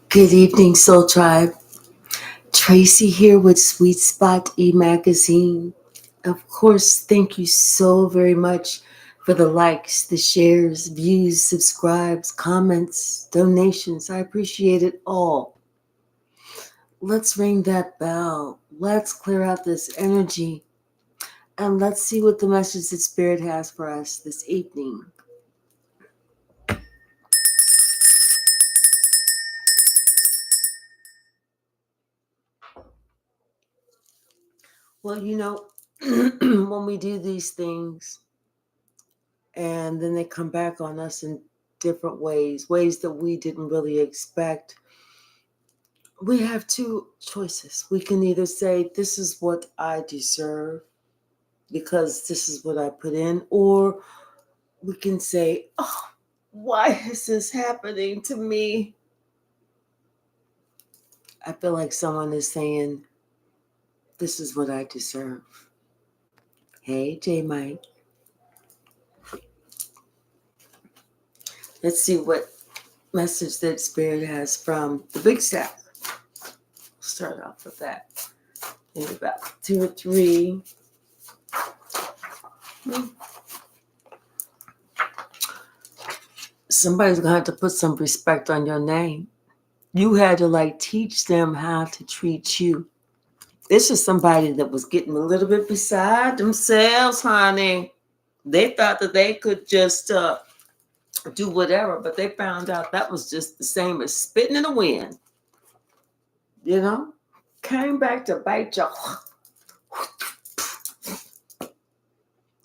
Good evening, Soul Tribe. Tracy here with Sweet Spot e-magazine. Of course, thank you so very much for the likes, the shares, views, subscribes, comments, donations. I appreciate it all. Let's ring that bell. Let's clear out this energy and let's see what the message that Spirit has for us this evening. Well, when we do these things, and then they come back on us in different ways that we didn't really expect. We have two choices. We can either say, this is what I deserve because this is what I put in, or we can say, oh, why is this happening to me? I feel like someone is saying, this is what I deserve. Hey, J Mike. Let's see what message that Spirit has from the big stack. Start off with that. Maybe about 2 or 3. Somebody's gonna have to put some respect on your name. You had to teach them how to treat you. This is somebody that was getting a little bit beside themselves, honey. They thought that they could just do whatever, but they found out that was just the same as spitting in the wind. Came back to bite you.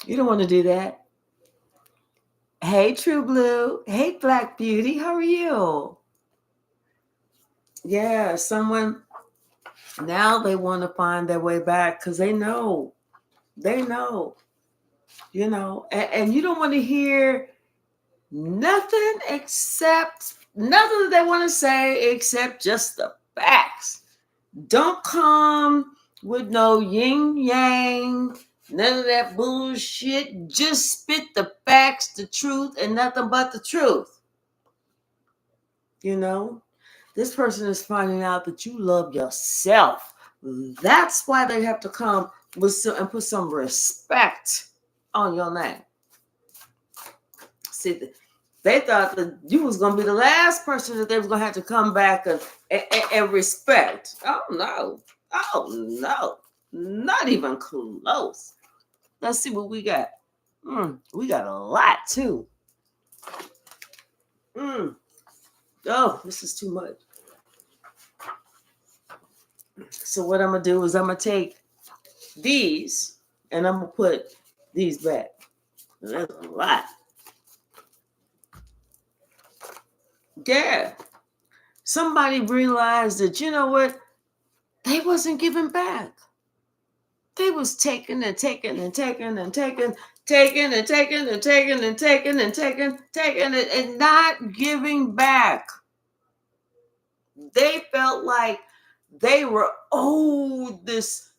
You don't want to do that. Hey, True Blue. Hey, Black Beauty. How are you? Yeah, someone, now they want to find their way back because they know, and you don't want to hear nothing that they want to say except just the facts. Don't come with no yin yang, none of that bullshit. Just spit the facts, the truth, and nothing but the truth. This person is finding out that you love yourself. That's why they have to come and put some respect on your name. See, they thought that you was going to be the last person that they was going to have to come back and respect. Oh, no. Not even close. Let's see what we got. We got a lot, too. Oh, this is too much. So what I'm going to do is I'm going to take these and I'm going to put these back. That's a lot. Yeah. Somebody realized that, you know what? They wasn't giving back. They was taking and taking and taking and taking, taking and taking and taking and taking and taking it and not giving back. They felt like they were owed this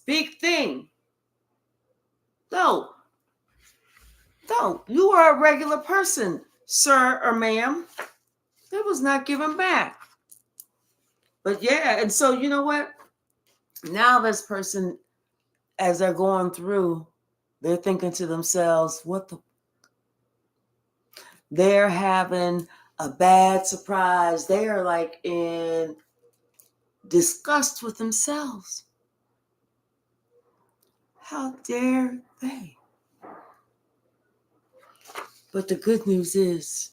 big thing. No, you are a regular person, sir or ma'am. They was not giving back. But yeah, and so you know what? Now this person, as they're going through, they're thinking to themselves, what the? They're having a bad surprise. They are in disgust with themselves. How dare they? But the good news is,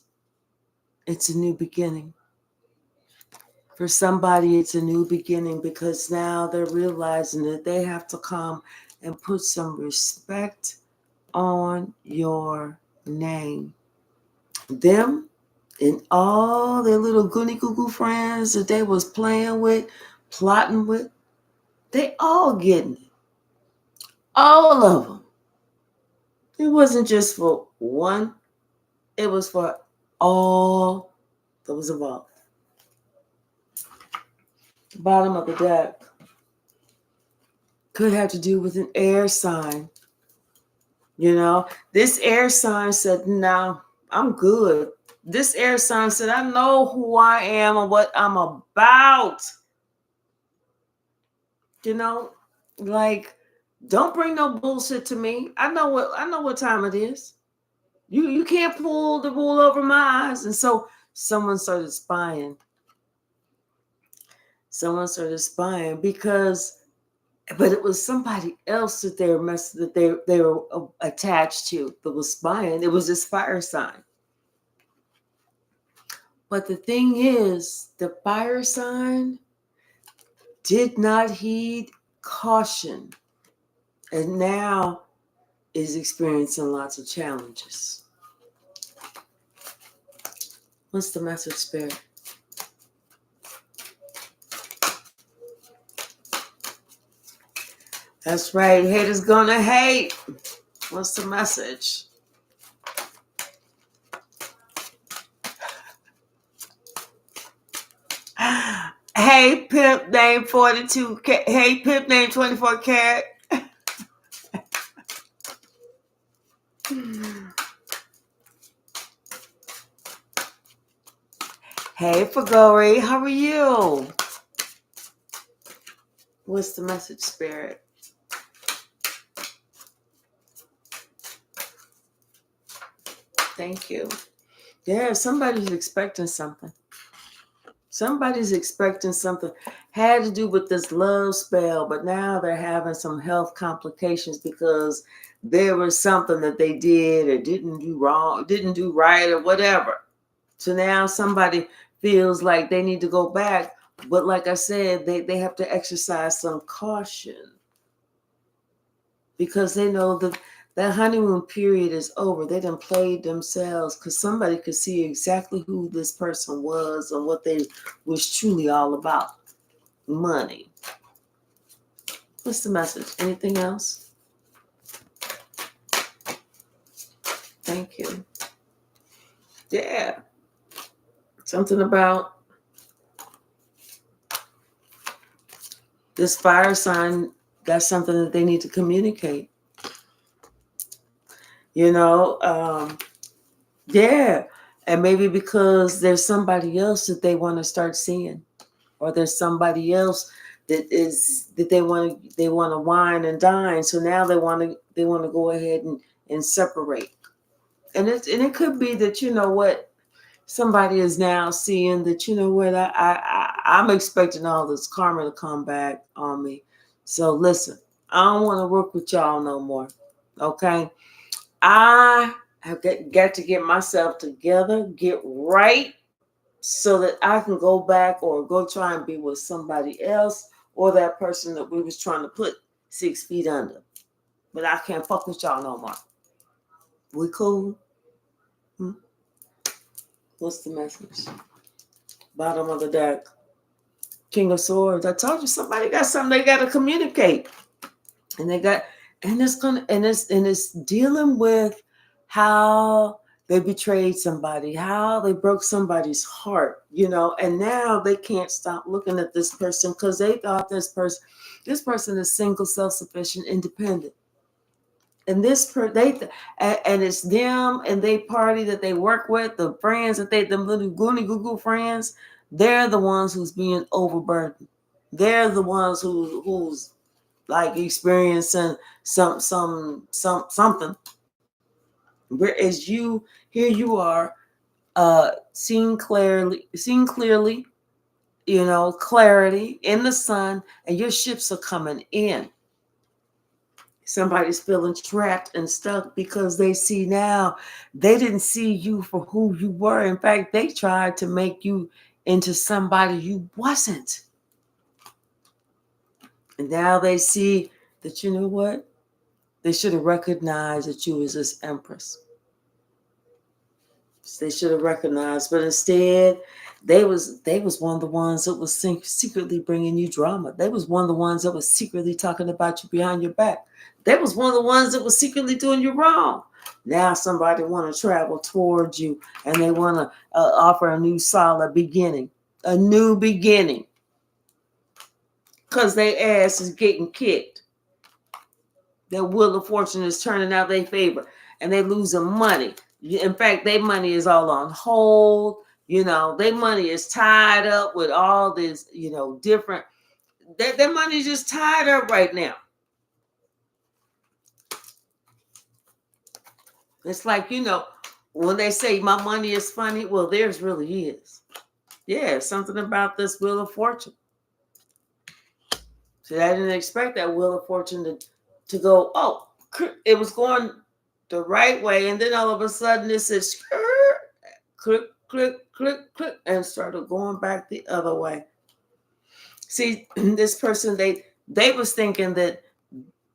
it's a new beginning. For somebody, it's a new beginning because now they're realizing that they have to come and put some respect on your name. Them and all their little goony goo goo friends that they was playing with, plotting with, they all getting it. All of them. It wasn't just for one. It was for all those involved. The bottom of the deck could have to do with an air sign. This air sign said, no, I'm good. This air sign said, I know who I am and what I'm about. You know, like, don't bring no bullshit to me. I know what time it is. You can't pull the wool over my eyes. And so someone started spying. Because, but it was somebody else that they were attached to that was spying. It was this fire sign. But the thing is, the fire sign did not heed caution, and now is experiencing lots of challenges. What's the message, Spirit? That's right. Haters gonna hate. What's the message? Hey, pimp name 42. Hey, pimp name 24 karat. Hey, Fagori, how are you? What's the message, Spirit? Thank you. Yeah, somebody's expecting something. Somebody's expecting something. Had to do with this love spell, but now they're having some health complications because there was something that they did or didn't do wrong, didn't do right, or whatever. So now somebody feels like they need to go back. But like I said, they have to exercise some caution because they know that that honeymoon period is over. They done played themselves because somebody could see exactly who this person was and what they was truly all about. Money. What's the message? Anything else? Thank you. Yeah. Something about this fire sign got something that they need to communicate. Yeah. And maybe because there's somebody else that they want to start seeing, or there's somebody else that they want to wine and dine. So now they want to go ahead and separate. And it could be that, you know what, somebody is now seeing that, you know what, I'm expecting all this karma to come back on me. So listen, I don't want to work with y'all no more. Okay. I have got to get myself together, get right, so that I can go back or go try and be with somebody else or that person that we was trying to put 6 feet under. But I can't fuck with y'all no more. We cool? What's the message? Bottom of the deck. King of Swords. I told you somebody got something they got to communicate. And it's dealing with how they betrayed somebody, how they broke somebody's heart, and now they can't stop looking at this person because they thought this person is single, self-sufficient, independent. And and it's them and they party that they work with, the friends that them little goony goo goo friends, they're the ones who's being overburdened. They're the ones who's like experiencing something. Whereas here you are, seeing clearly, clarity in the sun, and your ships are coming in. Somebody's feeling trapped and stuck because they see now they didn't see you for who you were. In fact, they tried to make you into somebody you wasn't. And now they see that, you know what? They should have recognized that you was this empress. They should have recognized, but instead, they was one of the ones that was secretly bringing you drama. They was one of the ones that was secretly talking about you behind your back. They was one of the ones that was secretly doing you wrong. Now somebody want to travel towards you, and they want to offer a new solid beginning, a new beginning, because their ass is getting kicked. Their wheel of fortune is turning out their favor, and they losing money. In fact, their money is all on hold. Their money is tied up with all this, different. Their money is just tied up right now. It's like, when they say my money is funny, well, theirs really is. Yeah, something about this Wheel of Fortune. So I didn't expect that Wheel of Fortune to go, oh, it was going the right way. And then all of a sudden it says, click, click, click, click, and started going back the other way. See, this person, they was thinking that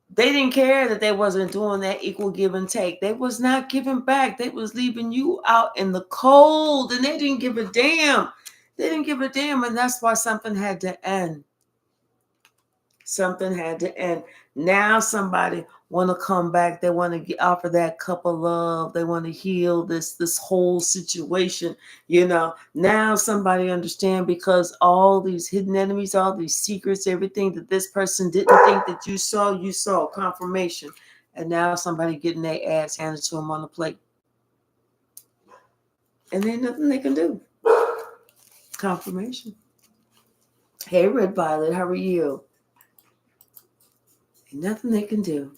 they didn't care that they wasn't doing that equal give and take. They was not giving back. They was leaving you out in the cold, and they didn't give a damn. They didn't give a damn, and that's why something had to end. Something had to end. Now somebody want to come back. They want to offer that cup of love. They want to heal this whole situation. Now somebody understand, because all these hidden enemies, all these secrets, everything that this person didn't think that you saw confirmation. And now somebody getting their ass handed to them on the plate. And there's nothing they can do. Confirmation. Hey, Red Violet, how are you? Ain't nothing they can do.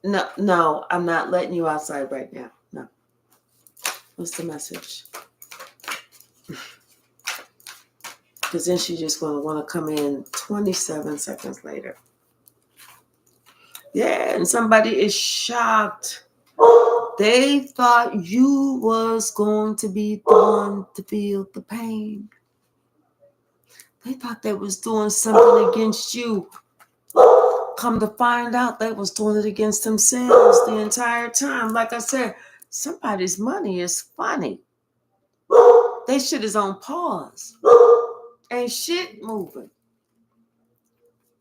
No, I'm not letting you outside right now. No. What's the message? Because then she's just going to want to come in 27 seconds later. Yeah, and somebody is shocked. They thought you was going to be the one to feel the pain. They thought they was doing something against you. Come to find out, they was doing it against themselves the entire time. Like I said, somebody's money is funny. They shit is on pause. Ain't shit moving.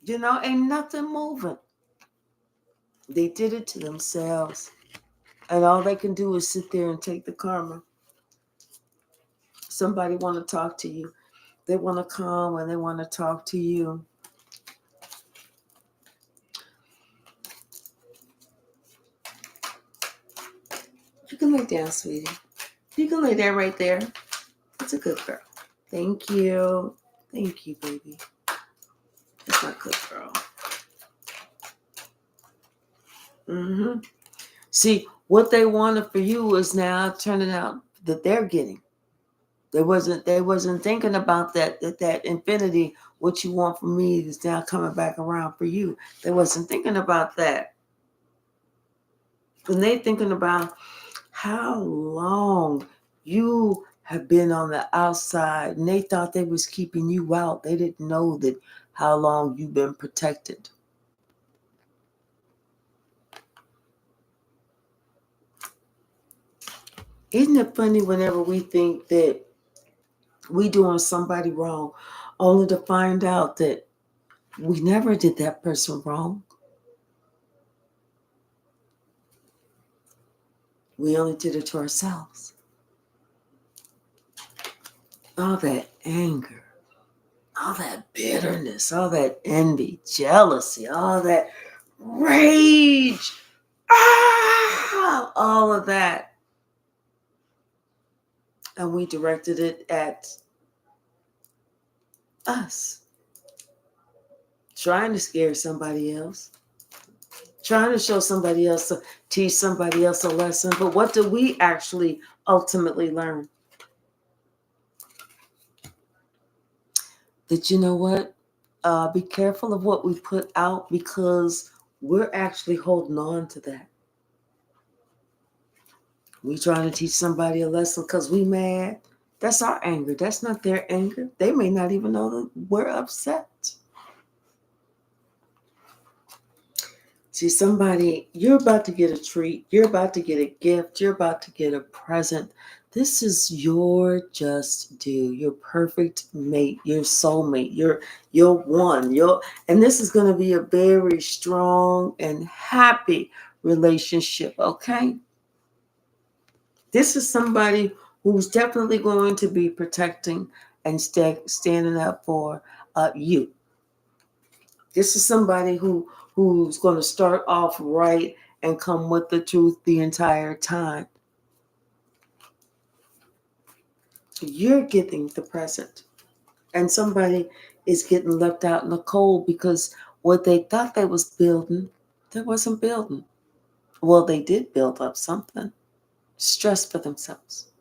Ain't nothing moving. They did it to themselves. And all they can do is sit there and take the karma. Somebody want to talk to you. They want to come and they want to talk to you. You can lay down, sweetie. You can lay down right there. That's a good girl. Thank you. Thank you, baby. That's my good girl. See, what they wanted for you is now turning out that they're getting. They wasn't thinking about that infinity, what you want from me is now coming back around for you. They wasn't thinking about that. And they thinking about how long you have been on the outside, and they thought they was keeping you out. They didn't know that how long you've been protected. Isn't it funny whenever we think that we doing somebody wrong, only to find out that we never did that person wrong. We only did it to ourselves. All that anger, all that bitterness, all that envy, jealousy, all that rage, all of that. And we directed it at us. Trying to scare somebody else. Trying to show somebody else, teach somebody else a lesson. But what do we actually ultimately learn? That, you know what? Be careful of what we put out, because we're actually holding on to that. We trying to teach somebody a lesson because we mad. That's our anger. That's not their anger. They may not even know that we're upset. See, somebody, you're about to get a treat. You're about to get a gift. You're about to get a present. This is your just due. Your perfect mate, your soulmate, your one. And this is going to be a very strong and happy relationship, okay? This is somebody who's definitely going to be protecting and standing up for you. This is somebody who's going to start off right and come with the truth the entire time. You're getting the present. And somebody is getting left out in the cold because what they thought they was building, they wasn't building. Well, they did build up something. Stress for themselves.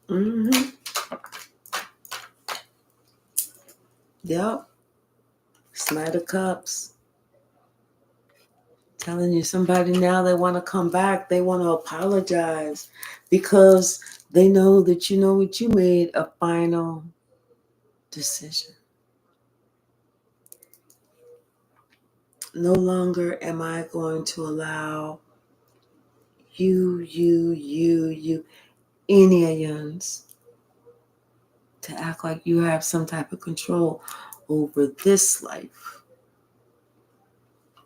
Mm-hmm. Yep. Knight of Cups. Telling you somebody now they want to come back. They want to apologize because they know that you know what you made a final decision. No longer am I going to allow you, any of yuns to act like you have some type of control over this life.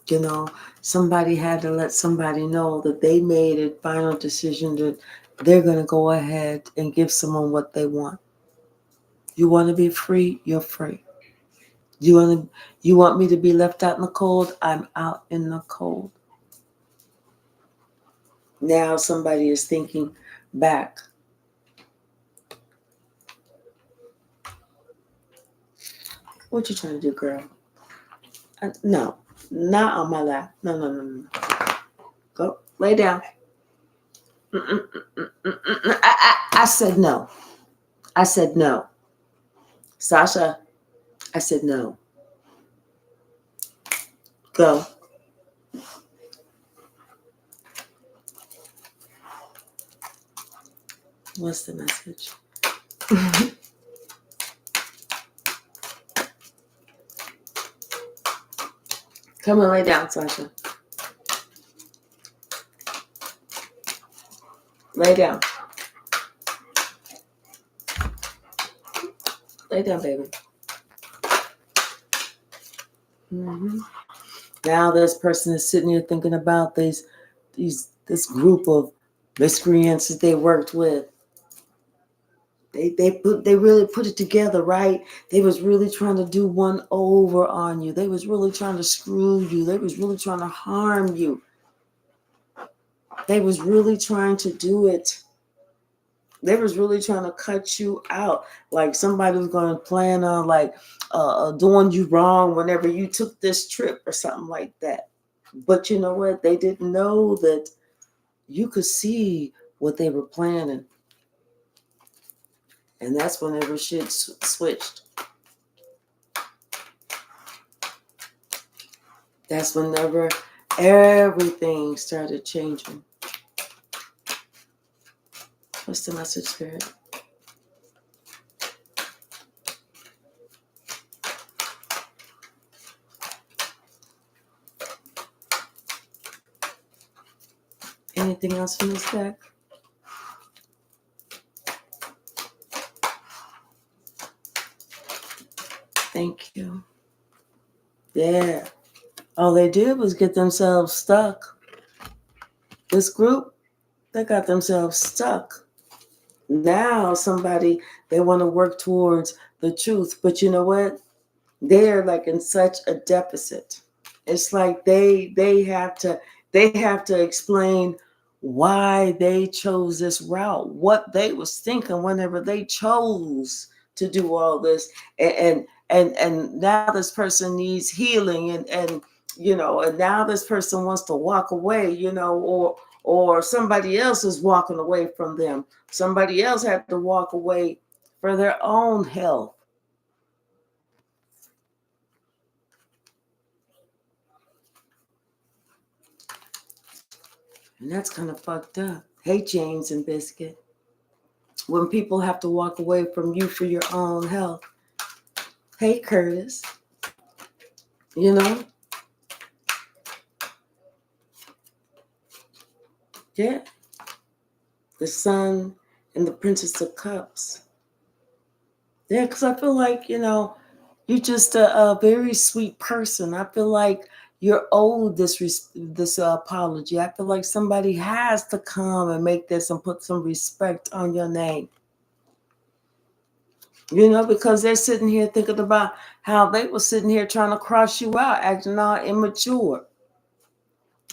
You know, somebody had to let somebody know that they made a final decision that they're going to go ahead and give someone what they want. You want to be free? You're free. You want me to be left out in the cold? I'm out in the cold. Now somebody is thinking back. What you trying to do, girl? No, not on my lap. No. Go lay down. I said no. I said no. Sasha, I said no. Go. What's the message? Come and lay down, Sasha. Lay down. Lay down, baby. Mm-hmm. Now this person is sitting here thinking about this group of miscreants that they worked with. They really put it together, right? They was really trying to do one over on you. They was really trying to screw you. They was really trying to harm you. They was really trying to do it. They was really trying to cut you out. Like somebody was going to plan on doing you wrong whenever you took this trip or something like that. But you know what? They didn't know that you could see what they were planning. And that's whenever shit switched. That's whenever everything started changing. What's the message, Spirit? Anything else from this deck? Thank you. Yeah. All they did was get themselves stuck. This group, they got themselves stuck. Now they want to work towards the truth. But you know what? They're like in such a deficit. It's like they have to explain why they chose this route, what they was thinking whenever they chose to do all this, and now this person needs healing, and now this person wants to walk away, or somebody else is walking away from them. Somebody else had to walk away for their own health. And that's kind of fucked up. Hey, James and Biscuit. When people have to walk away from you for your own health. Hey, Curtis. You know? Yeah. The Sun and the Princess of Cups. Yeah, because I feel like, you're just a very sweet person. I feel like you're owed this apology. I feel like somebody has to come and make this and put some respect on your name. Because they're sitting here thinking about how they were sitting here trying to cross you out, acting all immature,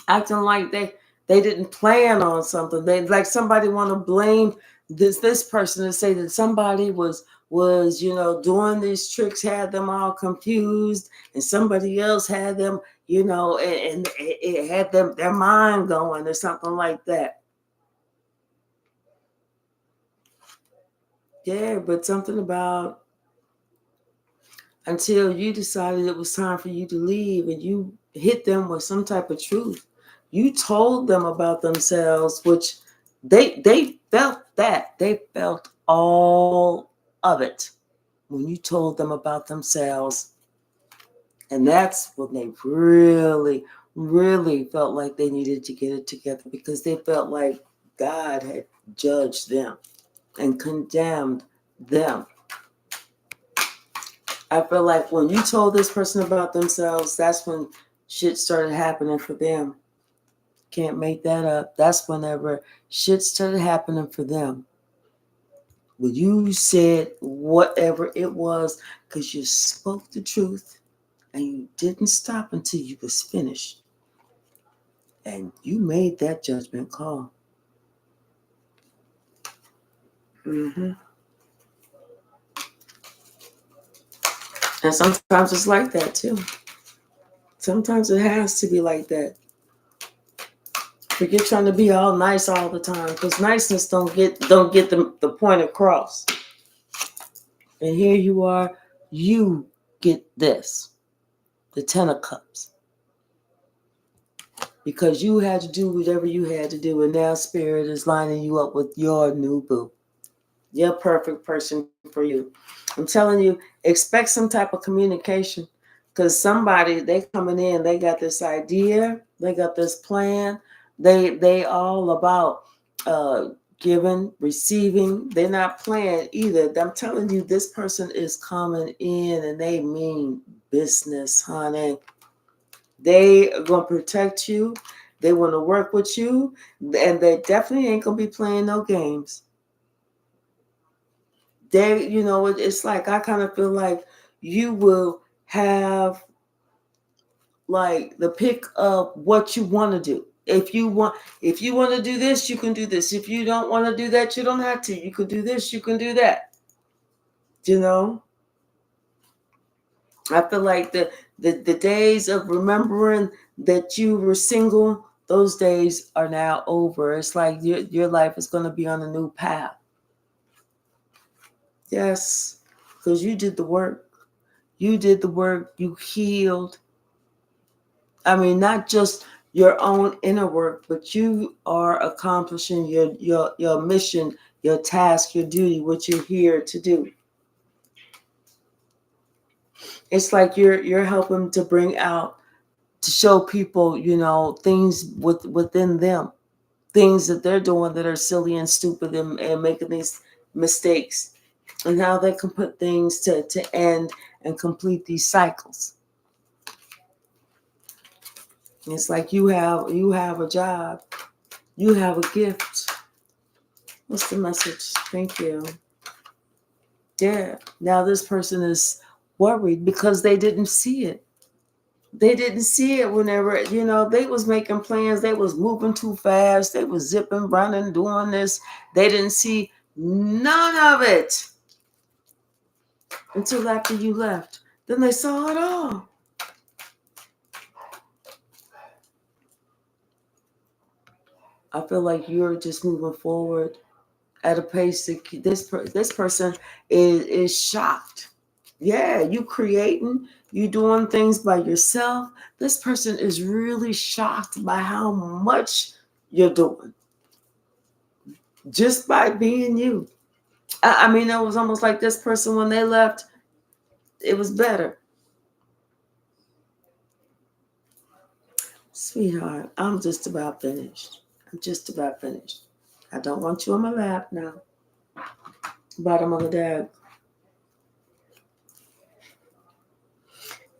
acting like they didn't plan on something. They like somebody want to blame this person and say that somebody was doing these tricks, had them all confused, and somebody else had them, and it had them their mind going or something like that. Yeah, but something about until you decided it was time for you to leave and you hit them with some type of truth. You told them about themselves, which they felt that. They felt all of it when you told them about themselves. And that's when they really, really felt like they needed to get it together because they felt like God had judged them and condemned them. I feel like when you told this person about themselves, that's when shit started happening for them. Can't make that up. That's whenever shit started happening for them. When you said whatever it was, because you spoke the truth and you didn't stop until you was finished. And you made that judgment call. Mm-hmm. And sometimes it's like that too. Sometimes it has to be like that. Forget trying to be all nice all the time, because niceness don't get the point across. And here you are, you get this, the 10 of cups, because you had to do whatever you had to do, and now spirit is lining you up with your new boo, your perfect person for you. I'm telling you, expect some type of communication, because somebody, they coming in, they got this idea, they got this plan, they all about giving, receiving. They're not playing either. I'm telling you, this person is coming in and they mean business, honey. They are going to protect you. They want to work with you, and they definitely ain't going to be playing no games. It's like, I kind of feel like you will have like the pick of what you want to do. If you want to do this, you can do this. If you don't want to do that, you don't have to. You can do this, you can do that. I feel like the days of remembering that you were single, those days are now over. It's like your life is going to be on a new path. Yes, because you did the work. You did the work. You healed. I mean, not just your own inner work, but you are accomplishing your mission, your task, your duty, what you're here to do. It's like you're helping to bring out, to show people, things within them, things that they're doing that are silly and stupid, and making these mistakes, and how they can put things to end and complete these cycles. It's like you have a job, you have a gift. What's the message? Thank you. Yeah. Now this person is worried because they didn't see it. They didn't see it whenever, they was making plans. They was moving too fast. They was zipping, running, doing this. They didn't see none of it until after you left. Then they saw it all. I feel like you're just moving forward at a pace that this person is shocked. Yeah, you creating, you doing things by yourself. This person is really shocked by how much you're doing just by being you. I mean, it was almost like this person, when they left, it was better. Sweetheart, I'm just about finished. I'm just about finished. I don't want you on my lap now. Bottom of the deck.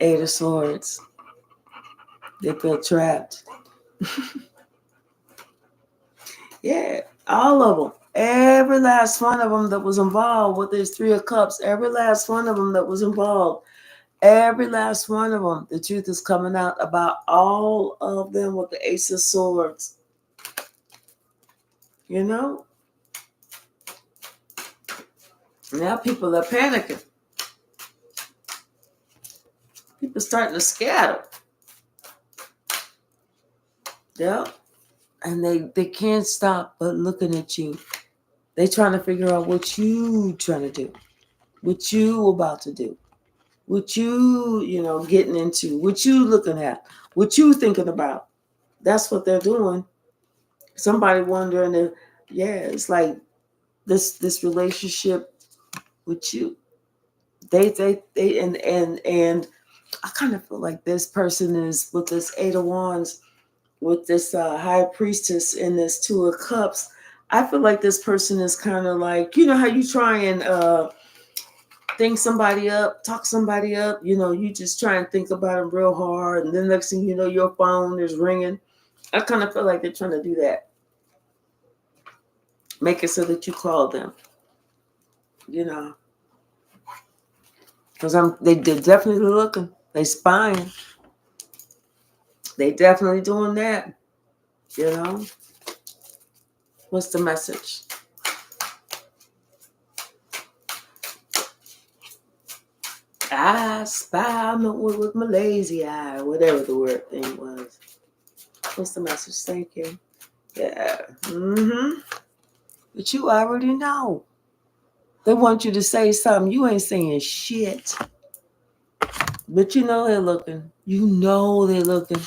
8 of Swords. They feel trapped. Yeah. All of them. Every last one of them that was involved with this Three of Cups. Every last one of them that was involved. Every last one of them. The truth is coming out about all of them with the Ace of Swords. You know? Now people are panicking. People starting to scatter. Yeah. And they can't stop but looking at you. They trying to figure out what you trying to do. What you about to do. What you getting into. What you looking at. What you thinking about. That's what they're doing. Somebody wondering if, yeah, it's like this relationship with you. They and I kind of feel like this person is with this Eight of Wands, with this High Priestess and this Two of Cups. I feel like this person is kind of like, you know how you try and think somebody up, talk somebody up. You just try and think about them real hard, and then next thing you know, your phone is ringing. I kind of feel like they're trying to do that. Make it so that you call them. Because they're definitely looking. They spying. They definitely doing that. What's the message? I spy with my lazy eye, whatever the word thing was. What's the message? Thank you. Yeah. But you already know. They want you to say something. You ain't saying shit. But you know they're looking. You know they're looking.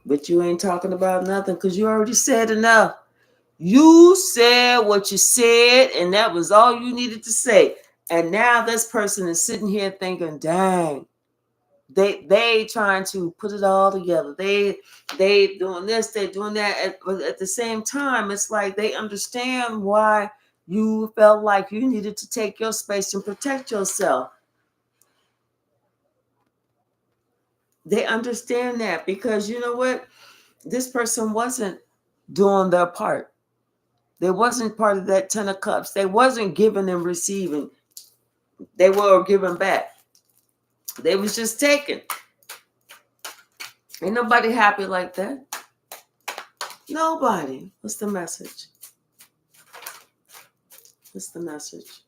But you ain't talking about nothing because you already said enough. You said what you said, and that was all you needed to say. And now this person is sitting here thinking, dang, they trying to put it all together. They doing this, they doing that. But at the same time, it's like they understand why you felt like you needed to take your space and protect yourself. They understand that because you know what? This person wasn't doing their part. They wasn't part of that Ten of Cups. They wasn't giving and receiving. They were giving back. They was just taking. Ain't nobody happy like that. Nobody. What's the message? What's the message?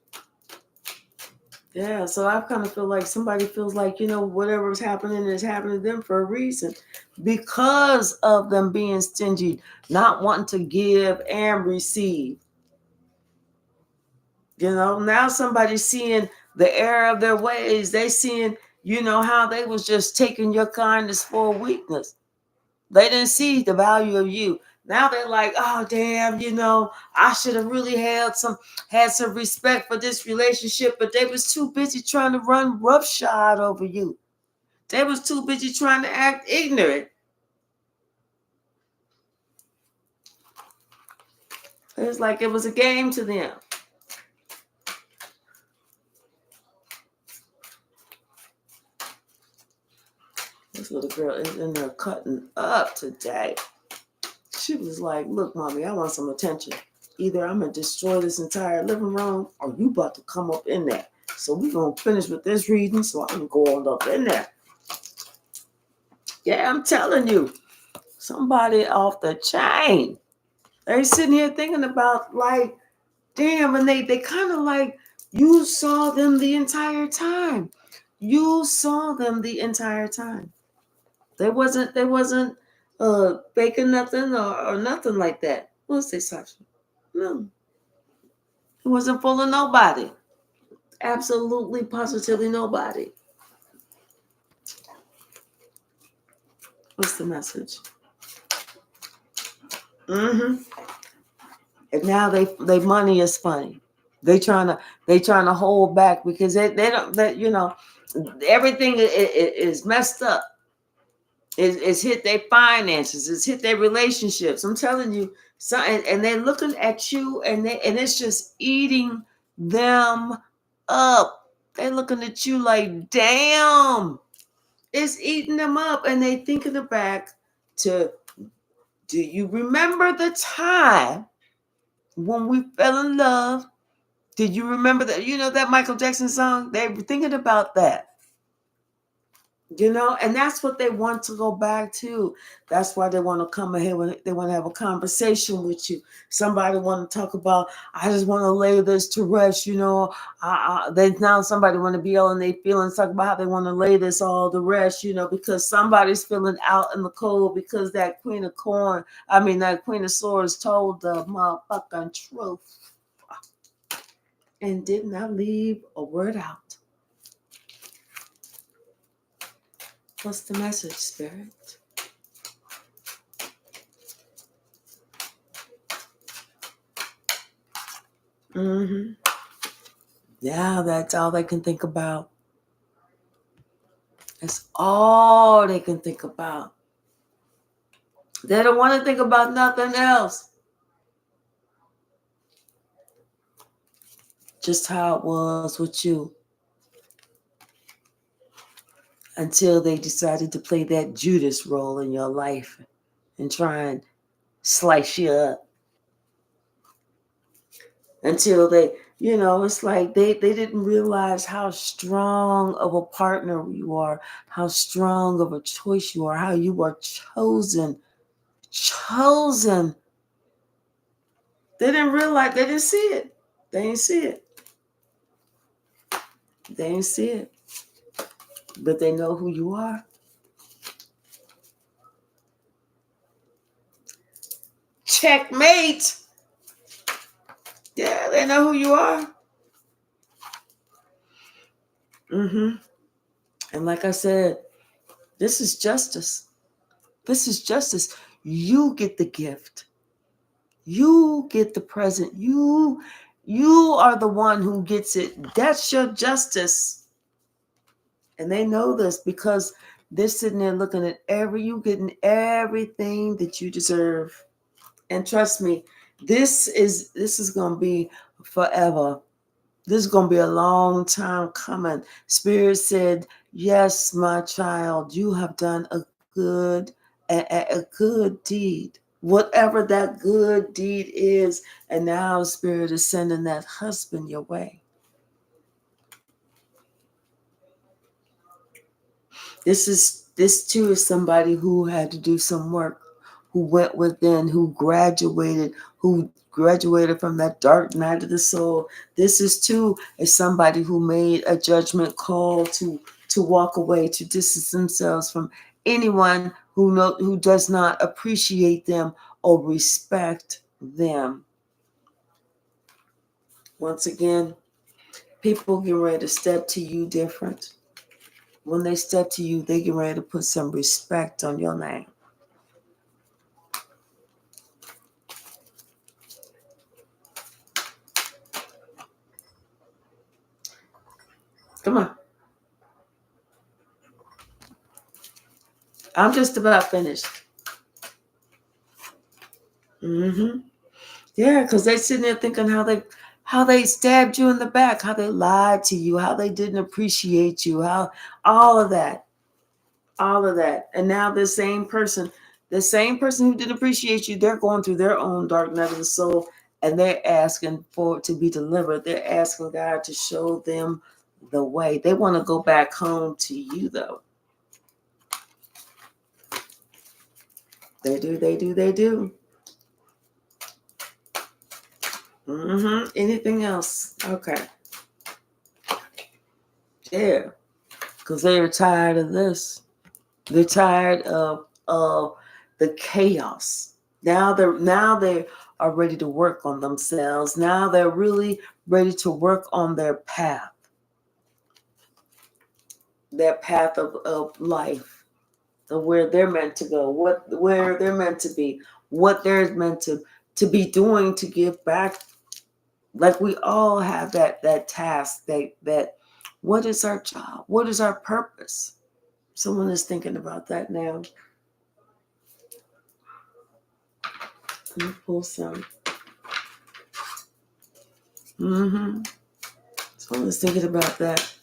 Yeah, so I kind of feel like somebody feels like, whatever is happening to them for a reason. Because of them being stingy, not wanting to give and receive. Now somebody's seeing the error of their ways. They seeing, how they was just taking your kindness for weakness. They didn't see the value of you. Now they're like, oh damn, I should have really had some respect for this relationship, but they was too busy trying to run roughshod over you. They was too busy trying to act ignorant. It was like it was a game to them. This little girl is in there cutting up today. She was like, look, mommy, I want some attention. Either I'm going to destroy this entire living room or you about to come up in there. So we're going to finish with this reading so I can go on up in there. Yeah, I'm telling you, somebody off the chain. They sitting here thinking about like, damn, and they kind of like, you saw them the entire time. You saw them the entire time. They wasn't faking nothing or nothing like that. What's this, Sasha? No. It wasn't full of nobody. Absolutely, positively nobody. What's the message? And now they money is funny. They trying to hold back because they don't everything is messed up. It's hit their finances. It's hit their relationships. I'm telling you, and they're looking at you, and it's just eating them up. They're looking at you like, damn, it's eating them up, and they thinking back to, do you remember the time When we fell in love, did you remember that? You know that Michael Jackson song? They were thinking about that. And that's what they want to go back to. That's why they want to come ahead when they want to have a conversation with you. Somebody want to talk about, I just want to lay this to rest. They now somebody want to be all in their feelings, talk about how they want to lay this all to rest. Because somebody's feeling out in the cold because that that Queen of Swords told the motherfucking truth and did not leave a word out. What's the message, Spirit? Yeah, that's all they can think about. That's all they can think about. They don't want to think about nothing else. Just how it was with you. Until they decided to play that Judas role in your life and try and slice you up. Until they, it's like they didn't realize how strong of a partner you are, how strong of a choice you are, how you are chosen. Chosen. They didn't realize, they didn't see it. They didn't see it. They didn't see it. But they know who you are. Checkmate. Yeah, they know who you are. And like I said, this is justice. This is justice. You get the gift. You get the present. You are the one who gets it. That's your justice. And they know this because they're sitting there looking at you getting everything that you deserve. And trust me, this is going to be forever. This is going to be a long time coming. Spirit said, yes, my child, you have done a good deed. Whatever that good deed is. And now Spirit is sending that husband your way. This too is somebody who had to do some work, who went within, who graduated from that dark night of the soul. This is too is somebody who made a judgment call to walk away, to distance themselves from anyone who does not appreciate them or respect them. Once again, people get ready to step to you different. When they step to you, they get ready to put some respect on your name. Come on. I'm just about finished. Yeah, because they're sitting there thinking how they stabbed you in the back, how they lied to you, how they didn't appreciate you, how all of that. And now the same person who didn't appreciate you, they're going through their own dark night of the soul, and they're asking for it to be delivered. They're asking God to show them the way. They want to go back home to you, though. They do. Anything else? Okay. Yeah. Because they're tired of this. They're tired of the chaos. Now they are ready to work on themselves. Now they're really ready to work on their path. Their path of life. Of where they're meant to go, where they're meant to be, what they're meant to be doing to give back. Like we all have that task, that what is our job? What is our purpose? Someone is thinking about that now. Let me pull some. Someone is thinking about that.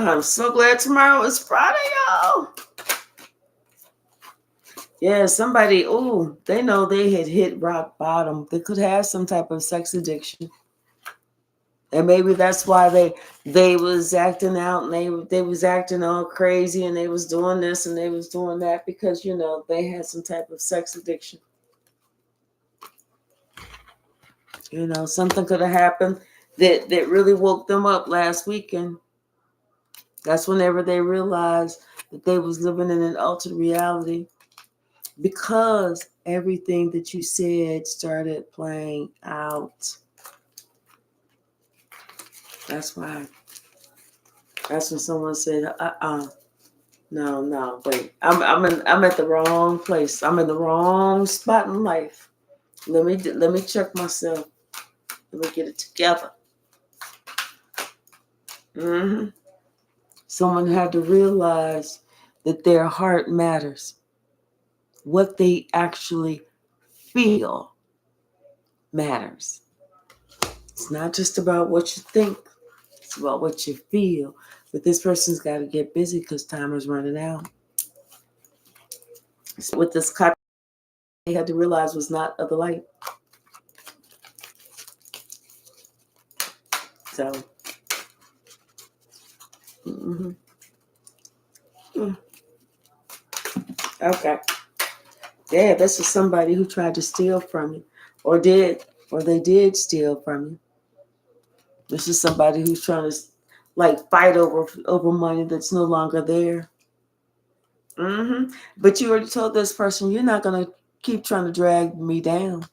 I'm so glad tomorrow is Friday, y'all. Yeah, somebody, they know they had hit rock bottom. They could have some type of sex addiction. And maybe that's why they was acting out, and they was acting all crazy, and they was doing this and they was doing that because, they had some type of sex addiction. Something could have happened that really woke them up last weekend. That's whenever they realized that they was living in an altered reality, because everything that you said started playing out. That's why. That's when someone said, no, wait. I'm at the wrong place. I'm in the wrong spot in life. Let me check myself. Let me get it together. Someone had to realize that their heart matters. What they actually feel matters. It's not just about what you think. It's about what you feel. But this person's got to get busy because time is running out. So with this copy, they had to realize was not of the light. So, okay. Yeah, this is somebody who tried to steal from you, or they did steal from you. This is somebody who's trying to fight over money that's no longer there. But you already told this person, you're not going to keep trying to drag me down,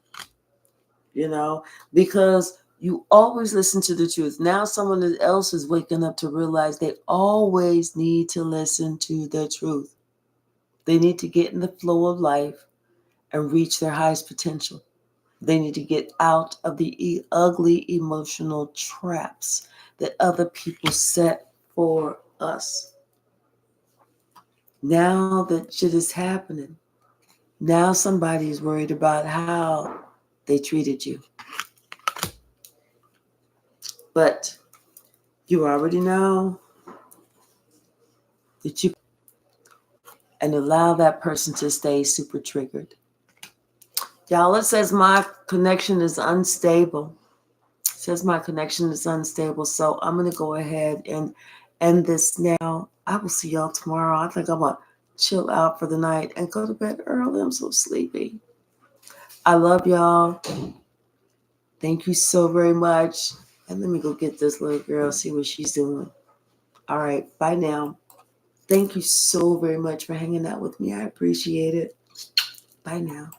because you always listen to the truth. Now someone else is waking up to realize they always need to listen to the truth. They need to get in the flow of life and reach their highest potential. They need to get out of the ugly emotional traps that other people set for us. Now that shit is happening, now somebody is worried about how they treated you. But you already know that you and allow that person to stay super triggered. Y'all, it says my connection is unstable. It says my connection is unstable. So I'm going to go ahead and end this now. I will see y'all tomorrow. I think I'm going to chill out for the night and go to bed early. I'm so sleepy. I love y'all. Thank you so very much. And let me go get this little girl, see what she's doing. All right. Bye now. Thank you so very much for hanging out with me. I appreciate it. Bye now.